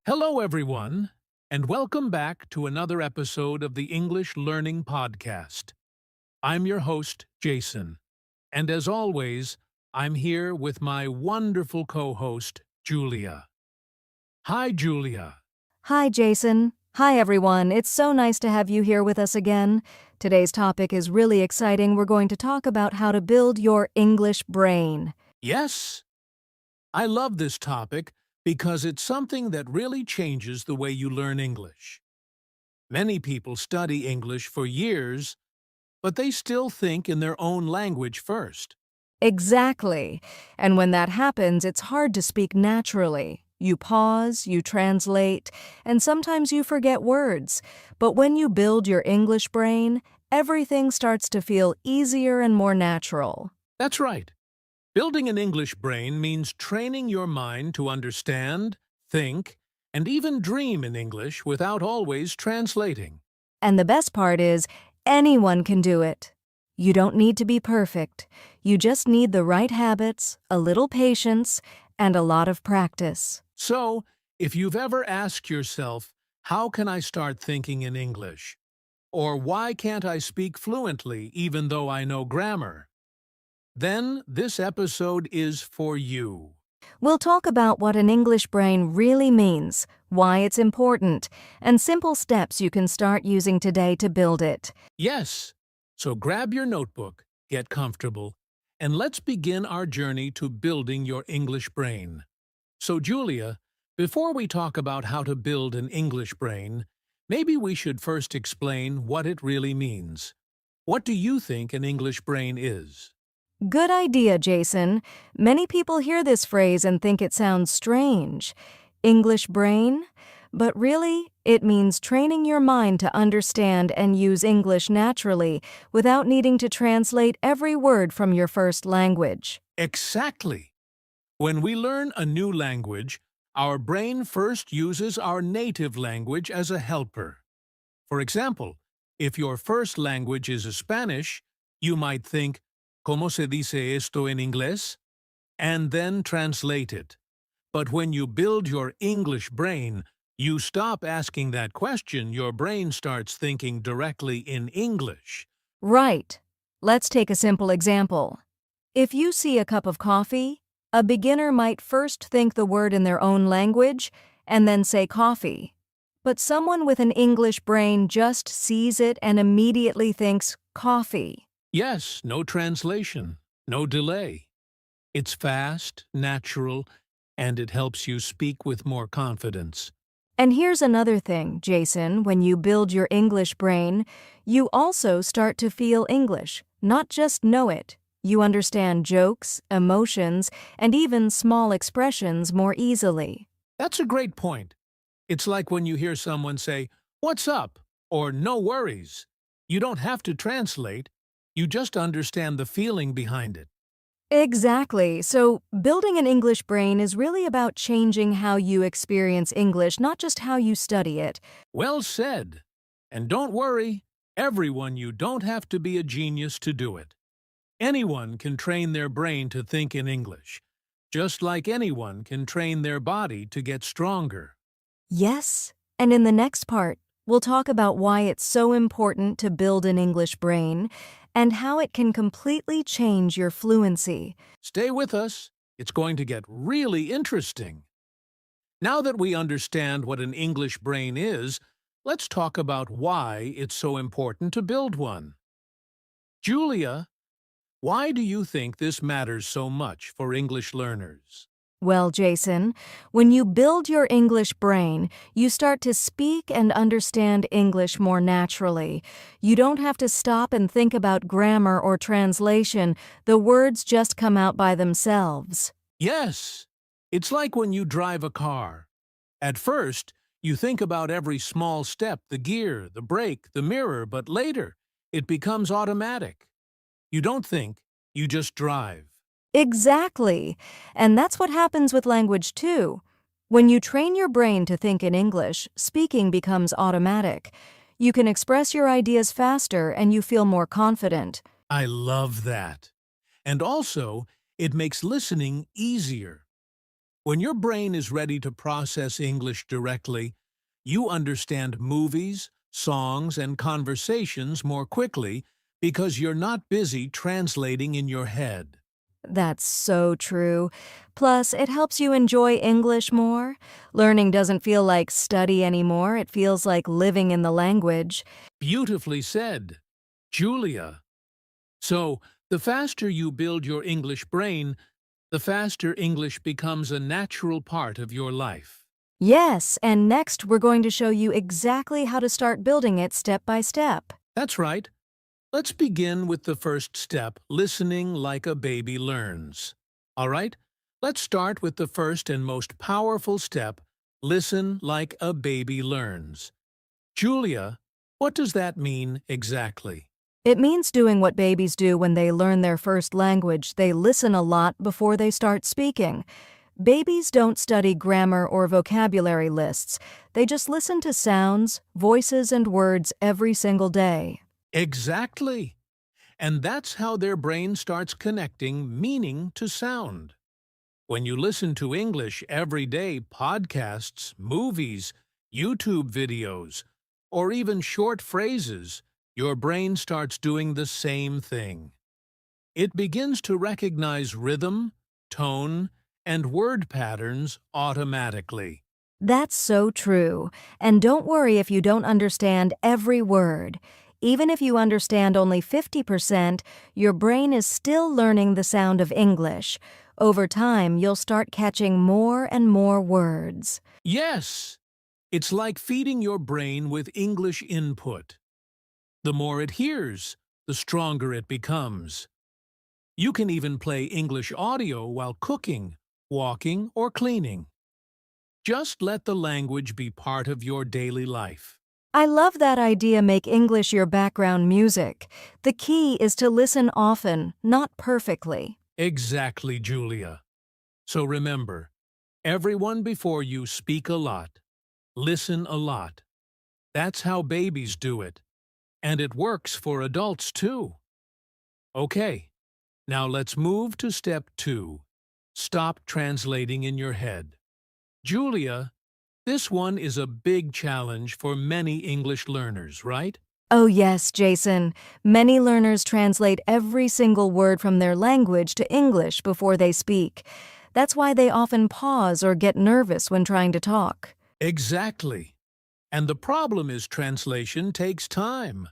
Hello, everyone, and welcome back to another episode of the English Learning Podcast. I'm your host, Jason, and as always, I'm here with my wonderful co-host, Julia. Hi, Julia. Hi, Jason. Hi, everyone. It's so nice to have you here with us again. Today's topic is really exciting. We're going to talk about how to build your English brain. Yes, I love this topic because it's something that really changes the way you learn English. Many people study English for years, but they still think in their own language first. Exactly. And when that happens, it's hard to speak naturally. You pause, you translate, and sometimes you forget words. But when you build your English brain, everything starts to feel easier and more natural. That's right. Building an English brain means training your mind to understand, think, and even dream in English without always translating. And the best part is, anyone can do it. You don't need to be perfect. You just need the right habits, a little patience, and a lot of practice. So, if you've ever asked yourself, how can I start thinking in English? Or why can't I speak fluently even though I know grammar? Then this episode is for you. We'll talk about what an English brain really means, why it's important, and simple steps you can start using today to build it. Yes, so grab your notebook, get comfortable, and let's begin our journey to building your English brain. So, Julia, before we talk about how to build an English brain, maybe we should first explain what it really means. What do you think an English brain is? Good idea, Jason. Many people hear this phrase and think it sounds strange. English brain? But really, it means training your mind to understand and use English naturally without needing to translate every word from your first language. Exactly. When we learn a new language, our brain first uses our native language as a helper. For example, if your first language is Spanish, you might think, ¿Cómo se dice esto en inglés? And then translate it. But when you build your English brain, you stop asking that question. Your brain starts thinking directly in English. Right. Let's take a simple example. If you see a cup of coffee, a beginner might first think the word in their own language and then say coffee. But someone with an English brain just sees it and immediately thinks coffee. Yes, no translation, no delay. It's fast, natural, and it helps you speak with more confidence. And here's another thing, Jason, when you build your English brain, you also start to feel English, not just know it. You understand jokes, emotions, and even small expressions more easily. That's a great point. It's like when you hear someone say, "What's up?" or "No worries." You don't have to translate. You just understand the feeling behind it. Exactly. So, building an English brain is really about changing how you experience English, not just how you study it. Well said. And don't worry, everyone, you don't have to be a genius to do it. Anyone can train their brain to think in English, just like anyone can train their body to get stronger. Yes. And in the next part, we'll talk about why it's so important to build an English brain and how it can completely change your fluency. Stay with us. It's going to get really interesting. Now that we understand what an English brain is, let's talk about why it's so important to build one. Julia, why do you think this matters so much for English learners? Well, Jason, when you build your English brain, you start to speak and understand English more naturally. You don't have to stop and think about grammar or translation. The words just come out by themselves. Yes, it's like when you drive a car. At first, you think about every small step, the gear, the brake, the mirror, but later, it becomes automatic. You don't think, you just drive. Exactly. And that's what happens with language too. When you train your brain to think in English, speaking becomes automatic. You can express your ideas faster and you feel more confident. I love that. And also, it makes listening easier. When your brain is ready to process English directly, you understand movies, songs, and conversations more quickly because you're not busy translating in your head. That's so true. Plus, it helps you enjoy English more. Learning doesn't feel like study anymore, it feels like living in the language. Beautifully said, Julia. So, the faster you build your English brain, the faster English becomes a natural part of your life. Yes, and next we're going to show you exactly how to start building it step by step. That's right. Let's begin with the first step, listening like a baby learns. All right? Let's start with the first and most powerful step, listen like a baby learns. Julia, what does that mean exactly? It means doing what babies do when they learn their first language. They listen a lot before they start speaking. Babies don't study grammar or vocabulary lists. They just listen to sounds, voices, and words every single day. Exactly. And that's how their brain starts connecting meaning to sound. When you listen to English every day, podcasts, movies, YouTube videos, or even short phrases, your brain starts doing the same thing. It begins to recognize rhythm, tone, and word patterns automatically. That's so true. And don't worry if you don't understand every word. Even if you understand only 50%, your brain is still learning the sound of English. Over time, you'll start catching more and more words. Yes, it's like feeding your brain with English input. The more it hears, the stronger it becomes. You can even play English audio while cooking, walking, or cleaning. Just let the language be part of your daily life. I love that idea, make English your background music. The key is to listen often, not perfectly. Exactly, Julia. So remember, everyone before you speak a lot, listen a lot. That's how babies do it. And it works for adults too. Okay, now let's move to step 2. Stop translating in your head. Julia, this one is a big challenge for many English learners, right? Oh yes, Jason. Many learners translate every single word from their language to English before they speak. That's why they often pause or get nervous when trying to talk. Exactly. And the problem is translation takes time.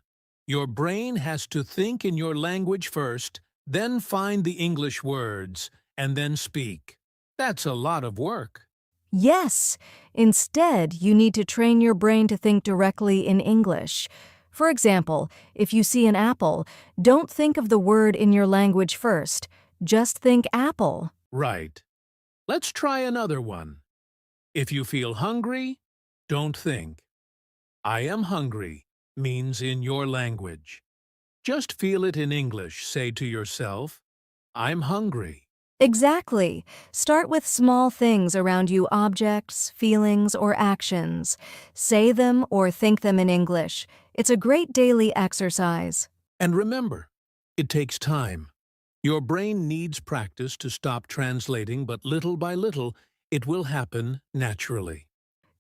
Your brain has to think in your language first, then find the English words, and then speak. That's a lot of work. Yes. Instead, you need to train your brain to think directly in English. For example, if you see an apple, don't think of the word in your language first. Just think apple. Right. Let's try another one. If you feel hungry, don't think. I am hungry means in your language. Just feel it in English. Say to yourself, I'm hungry. Exactly. Start with small things around you, objects, feelings, or actions. Say them or think them in English. It's a great daily exercise. And remember, it takes time. Your brain needs practice to stop translating, but little by little, it will happen naturally.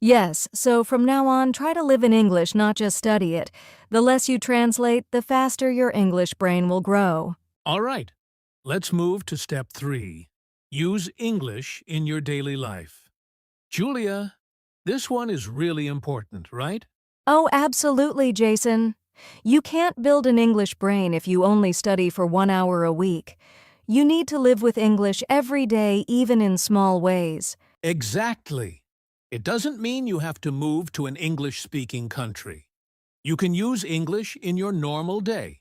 Yes, so from now on, try to live in English, not just study it. The less you translate, the faster your English brain will grow. All right, let's move to step 3. Use English in your daily life. Julia, this one is really important, right? Oh, absolutely, Jason. You can't build an English brain if you only study for 1 hour a week. You need to live with English every day, even in small ways. Exactly. It doesn't mean you have to move to an English-speaking country. You can use English in your normal day.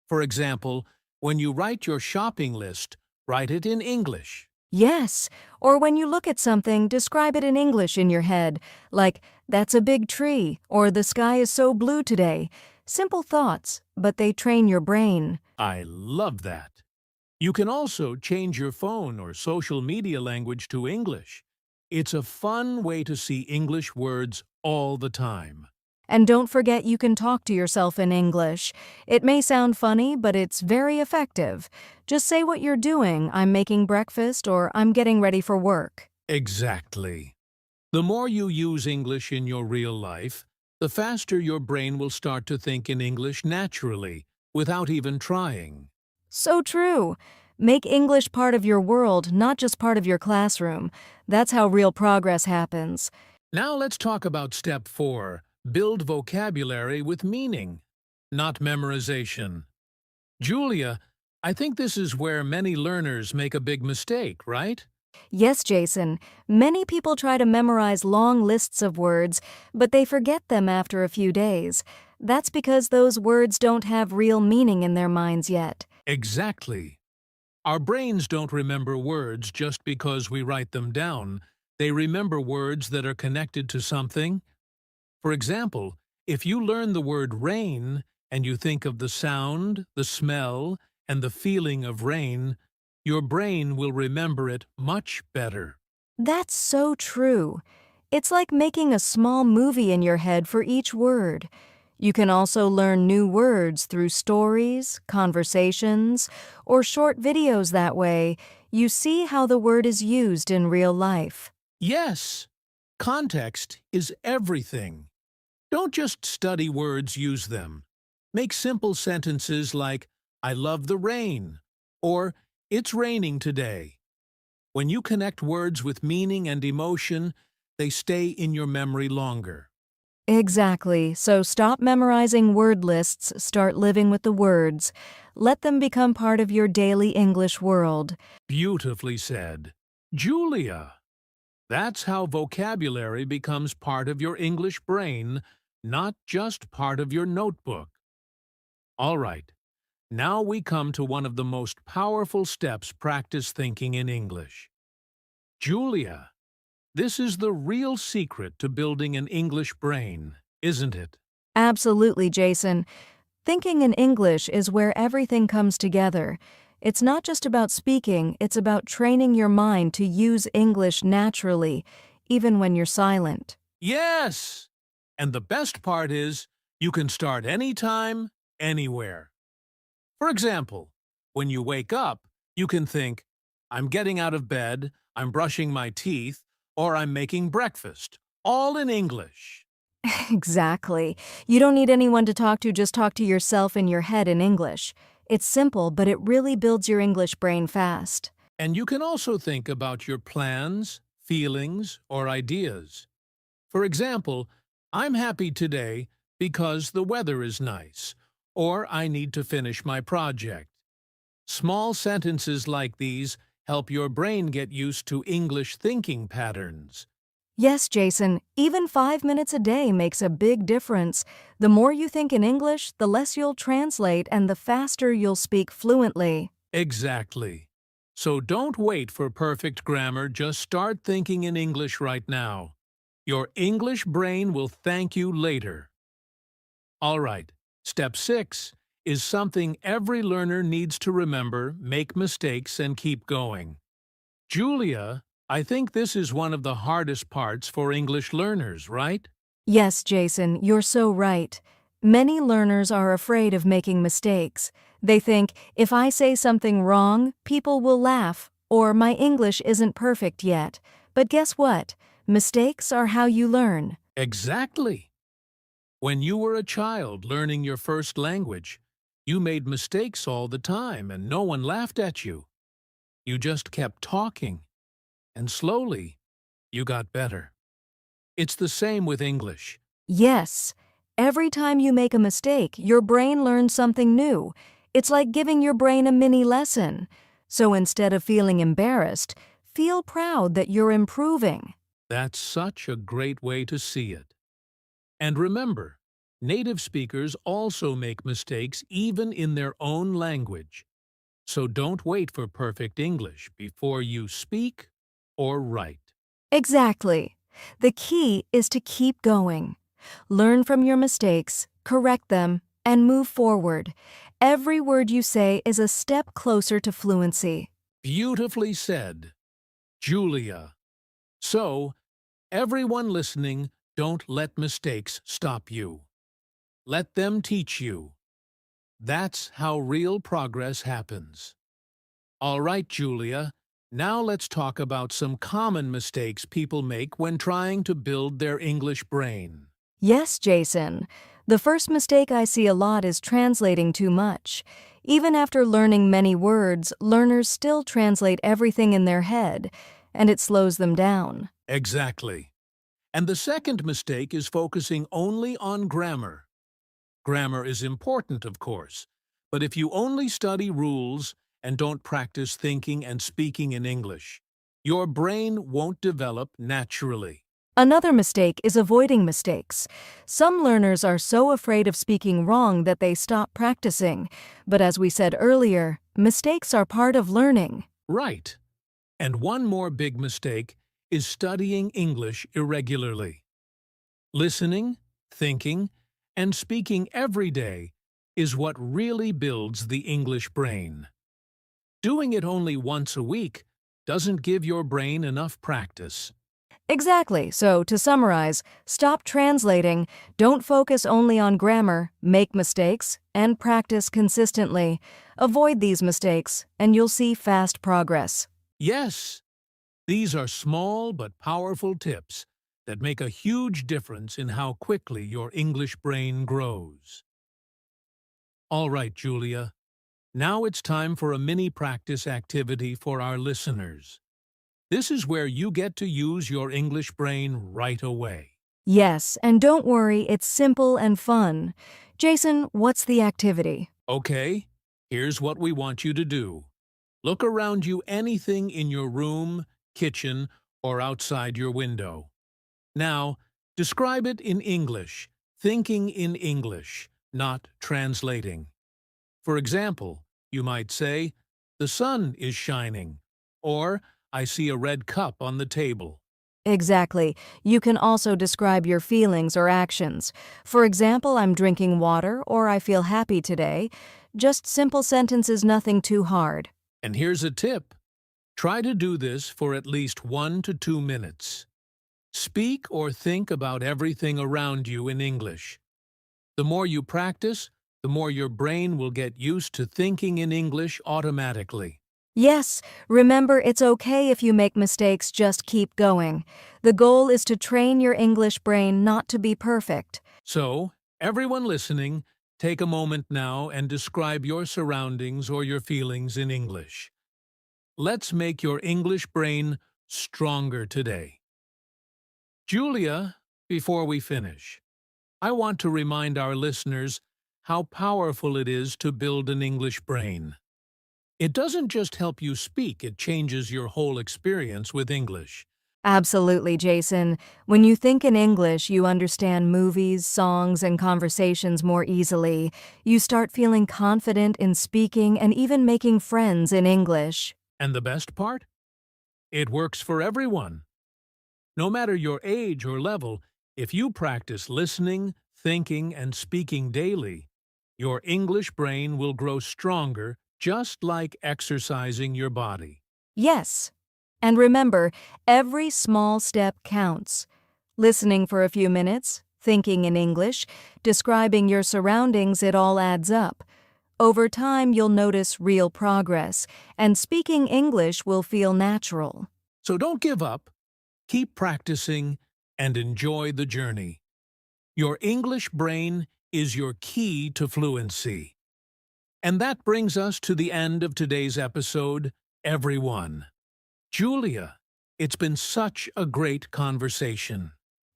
For example, when you write your shopping list, write it in English. Yes, or when you look at something, describe it in English in your head, like, that's a big tree, or the sky is so blue today. Simple thoughts, but they train your brain. I love that. You can also change your phone or social media language to English. It's a fun way to see English words all the time. And don't forget you can talk to yourself in English. It may sound funny, but it's very effective. Just say what you're doing, I'm making breakfast, or I'm getting ready for work. Exactly. The more you use English in your real life, the faster your brain will start to think in English naturally, without even trying. So true. Make English part of your world, not just part of your classroom. That's how real progress happens. Now let's talk about step 4, build vocabulary with meaning, not memorization. Julia, I think this is where many learners make a big mistake, right? Yes, Jason, many people try to memorize long lists of words, but they forget them after a few days. That's because those words don't have real meaning in their minds yet. Exactly. Our brains don't remember words just because we write them down. They remember words that are connected to something. For example, if you learn the word rain and you think of the sound, the smell, and the feeling of rain, your brain will remember it much better. That's so true. It's like making a small movie in your head for each word. You can also learn new words through stories, conversations, or short videos that way. You see how the word is used in real life. Yes, context is everything. Don't just study words, use them. Make simple sentences like, I love the rain, or it's raining today. When you connect words with meaning and emotion, they stay in your memory longer. Exactly. So stop memorizing word lists, start living with the words. Let them become part of your daily English world. Beautifully said. Julia, that's how vocabulary becomes part of your English brain, not just part of your notebook. All right, now we come to one of the most powerful steps practice thinking in English. Julia, this is the real secret to building an English brain, isn't it? Absolutely, Jason. Thinking in English is where everything comes together. It's not just about speaking, it's about training your mind to use English naturally, even when you're silent. Yes! And the best part is, you can start anytime, anywhere. For example, when you wake up, you can think, I'm getting out of bed, I'm brushing my teeth, or I'm making breakfast, all in English. Exactly. You don't need anyone to talk to, just talk to yourself in your head in English. It's simple, but it really builds your English brain fast. And you can also think about your plans, feelings, or ideas. For example, I'm happy today because the weather is nice, or I need to finish my project. Small sentences like these help your brain get used to English thinking patterns. Yes, Jason, even 5 minutes a day makes a big difference. The more you think in English, the less you'll translate and the faster you'll speak fluently. Exactly. So don't wait for perfect grammar, just start thinking in English right now. Your English brain will thank you later. All right, step 6 is something every learner needs to remember, make mistakes, and keep going. Julia, I think this is one of the hardest parts for English learners, right? Yes, Jason, you're so right. Many learners are afraid of making mistakes. They think, if I say something wrong, people will laugh, or my English isn't perfect yet. But guess what? Mistakes are how you learn. Exactly. When you were a child learning your first language, you made mistakes all the time and no one laughed at you. You just kept talking, and slowly, you got better. It's the same with English. Yes, every time you make a mistake, your brain learns something new. It's like giving your brain a mini lesson. So instead of feeling embarrassed, feel proud that you're improving. That's such a great way to see it. And remember, native speakers also make mistakes even in their own language. So don't wait for perfect English before you speak or write. Exactly. The key is to keep going. Learn from your mistakes, correct them, and move forward. Every word you say is a step closer to fluency. Beautifully said, Julia. So, everyone listening, don't let mistakes stop you. Let them teach you. That's how real progress happens. All right, Julia, Now let's talk about some common mistakes people make when trying to build their English brain. Yes, Jason. The first mistake I see a lot is translating too much. Even after learning many words, learners still translate everything in their head, and it slows them down. Exactly. And the second mistake is focusing only on grammar. Grammar is important, of course, but if you only study rules and don't practice thinking and speaking in English, your brain won't develop naturally. Another mistake is avoiding mistakes. Some learners are so afraid of speaking wrong that they stop practicing. But as we said earlier, mistakes are part of learning. Right. And one more big mistake is studying English irregularly. Listening, thinking, and speaking every day is what really builds the English brain. Doing it only once a week doesn't give your brain enough practice. Exactly. So, to summarize, stop translating, don't focus only on grammar, make mistakes, and practice consistently. Avoid these mistakes, and you'll see fast progress. Yes, these are small but powerful tips that make a huge difference in how quickly your English brain grows. All right, Julia. Now it's time for a mini practice activity for our listeners. This is where you get to use your English brain right away. Yes, and don't worry, it's simple and fun. Jason, what's the activity? Okay, here's what we want you to do. Look around you anything in your room, kitchen, or outside your window. Now, describe it in English, thinking in English, not translating. For example, you might say, "The sun is shining," or "I see a red cup on the table." Exactly. You can also describe your feelings or actions. For example, I'm drinking water or I feel happy today. Just simple sentences, nothing too hard. And here's a tip. Try to do this for at least 1 to 2 minutes. Speak or think about everything around you in English. The more you practice, the more your brain will get used to thinking in English automatically. Yes, remember it's okay if you make mistakes, just keep going. The goal is to train your English brain not to be perfect. So, everyone listening, take a moment now and describe your surroundings or your feelings in English. Let's make your English brain stronger today. Julia, before we finish, I want to remind our listeners how powerful it is to build an English brain. It doesn't just help you speak, it changes your whole experience with English. Absolutely, Jason. When you think in English, you understand movies, songs, and conversations more easily. You start feeling confident in speaking and even making friends in English. And the best part? It works for everyone. No matter your age or level, if you practice listening, thinking, and speaking daily, your English brain will grow stronger, just like exercising your body. Yes. And remember, every small step counts. Listening for a few minutes, thinking in English, describing your surroundings, it all adds up. Over time, you'll notice real progress, and speaking English will feel natural. So don't give up. Keep practicing and enjoy the journey. Your English brain is your key to fluency. And that brings us to the end of today's episode, everyone. Julia, it's been such a great conversation.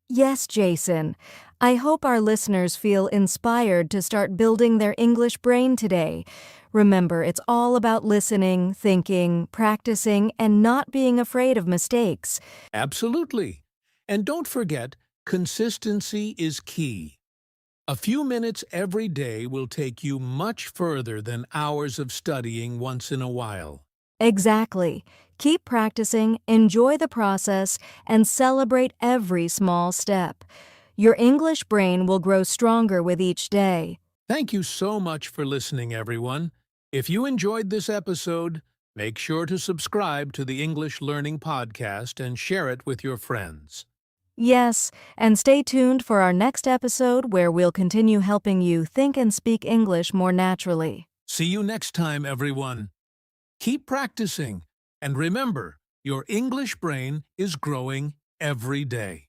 Yes, Jason. I hope our listeners feel inspired to start building their English brain today. Remember, it's all about listening, thinking, practicing, and not being afraid of mistakes. Absolutely. And don't forget, consistency is key. A few minutes every day will take you much further than hours of studying once in a while. Exactly. Keep practicing, enjoy the process, and celebrate every small step. Your English brain will grow stronger with each day. Thank you so much for listening, everyone. If you enjoyed this episode, make sure to subscribe to the English Learning Podcast and share it with your friends. Yes, and stay tuned for our next episode where we'll continue helping you think and speak English more naturally. See you next time, everyone. Keep practicing And remember, your English brain is growing every day.